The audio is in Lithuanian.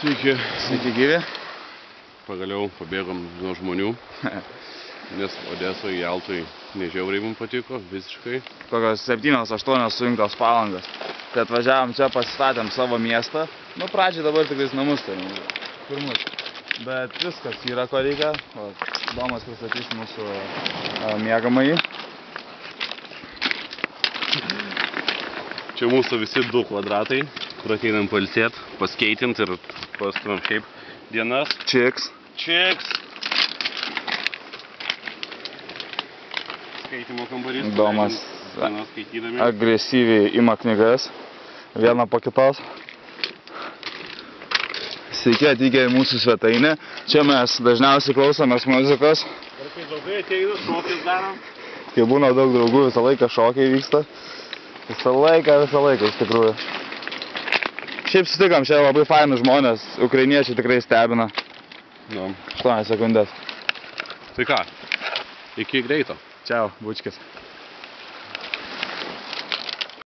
Sveiki. Sveiki gyvi. Pagaliau pabėgom nuo žmonių, nes Odesoje, Jaltoje nežiauriai mums patiko, visiškai. Kokios 7-8 sujungtos palangos. Tai atvažiavom čia, pasistatėm savo miestą. Nu, pradžiai dabar tikrais namus turim, pirmus. Bet viskas yra, ko reikia. Domas pristatys mūsų miegamąjį. Čia mūsų visi 2 kvadratai, kur ateinam pailsėt, paskeitint ir pastumėm šiaip dienas. Čiks. Skaitimo kambarys. Domas skaitydami. Agresyviai ima knygas, vieną po kitos. Sveiki atvykę į mūsų svetainę. Čia mes dažniausiai klausomės muzikos. Ir kai draugai ateina, šokis darom. Kai būna daug draugų, visą laiką šokiai vyksta. Visą laiką, iš tikrųjų. Šiaip sutikam, čia labai fainus žmonės, ukrainiečiai tikrai stebina. 8 sekundės. Tai ką, iki greito. Čiau, bučkis.